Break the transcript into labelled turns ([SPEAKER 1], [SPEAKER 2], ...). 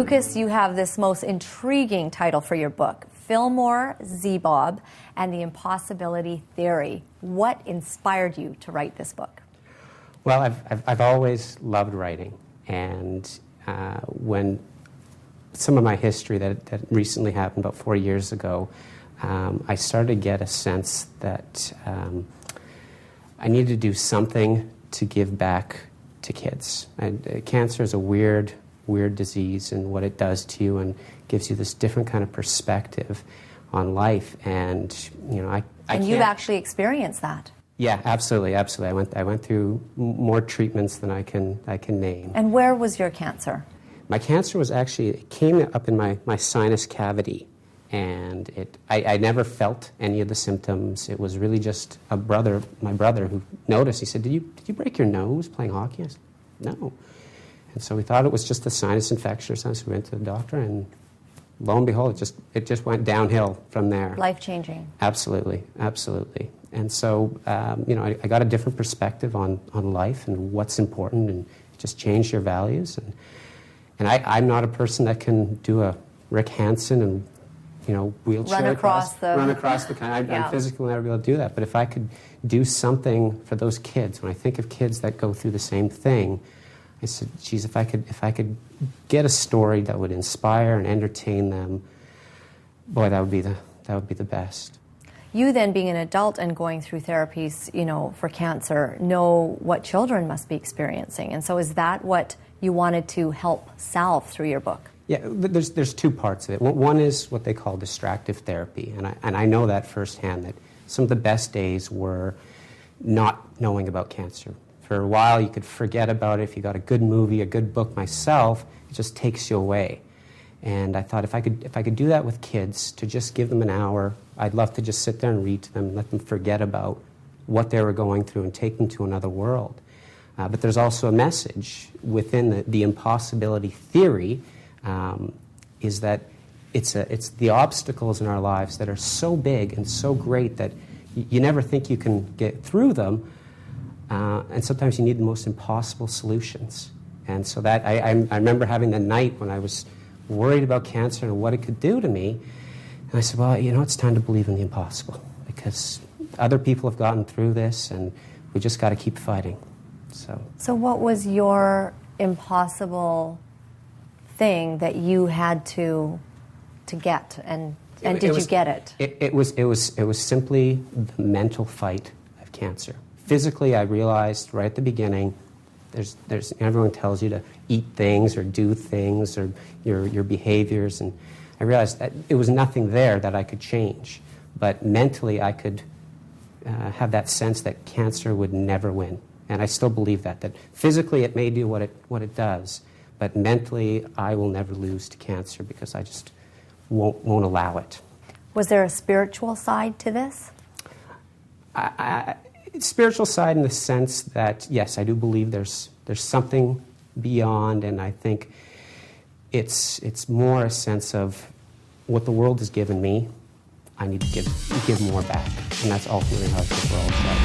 [SPEAKER 1] Lucas, you have this most intriguing title for your book, Philmore, Xebob, and the Impossibility Theory. What inspired you to write this book?
[SPEAKER 2] Well, I've always loved writing, and when some of my history that recently happened about 4 years ago, I started to get a sense that I needed to do something to give back to kids. And cancer is a weird disease, and what it does to you, and gives you this different kind of perspective on life. And you know,
[SPEAKER 1] and you've actually experienced that. Yeah,
[SPEAKER 2] absolutely. I went through more treatments than I can name.
[SPEAKER 1] And where was your cancer?
[SPEAKER 2] My cancer was actually, it came up in my sinus cavity, and I never felt any of the symptoms. It was really just my brother who noticed. He said, did you break your nose playing hockey? I said, no. And so we thought it was just a sinus infection or something, so we went to the doctor, and lo and behold, it just went downhill from there.
[SPEAKER 1] Life-changing.
[SPEAKER 2] Absolutely. And so, you know, I got a different perspective on life and what's important, and it just changed your values. And I'm not a person that can do a Rick Hansen and, you know, wheelchair
[SPEAKER 1] run across the
[SPEAKER 2] kind. I'm physically never be able to do that. But if I could do something for those kids, when I think of kids that go through the same thing, I said, geez, if I could get a story that would inspire and entertain them, boy, that would be the best.
[SPEAKER 1] You then, being an adult and going through therapies, you know, for cancer, know what children must be experiencing. And so is that what you wanted to help salve through your book?
[SPEAKER 2] Yeah, there's two parts of it. One is what they call distractive therapy, and I know that firsthand, that some of the best days were not knowing about cancer. For a while, you could forget about it. If you got a good movie, a good book myself, it just takes you away. And I thought if I could do that with kids, to just give them an hour, I'd love to just sit there and read to them and let them forget about what they were going through and take them to another world. But there's also a message within the impossibility theory, is that it's the obstacles in our lives that are so big and so great that you never think you can get through them, and sometimes you need the most impossible solutions. And so that I remember having the night when I was worried about cancer and what it could do to me, and I said, well, you know, it's time to believe in the impossible, because other people have gotten through this, and we just got to keep fighting. So
[SPEAKER 1] what was your impossible thing that you had to get, and did you get it?
[SPEAKER 2] It was simply the mental fight of cancer. Physically, I realized right at the beginning, there's everyone tells you to eat things or do things or your behaviors, and I realized that it was nothing there that I could change. But mentally, I could have that sense that cancer would never win. And I still believe that physically it may do what it does, but mentally I will never lose to cancer, because I just won't allow it.
[SPEAKER 1] Was there a spiritual side to this?
[SPEAKER 2] Spiritual side in the sense that, yes, I do believe there's something beyond, and I think it's more a sense of what the world has given me, I need to give more back, and that's ultimately how the world does.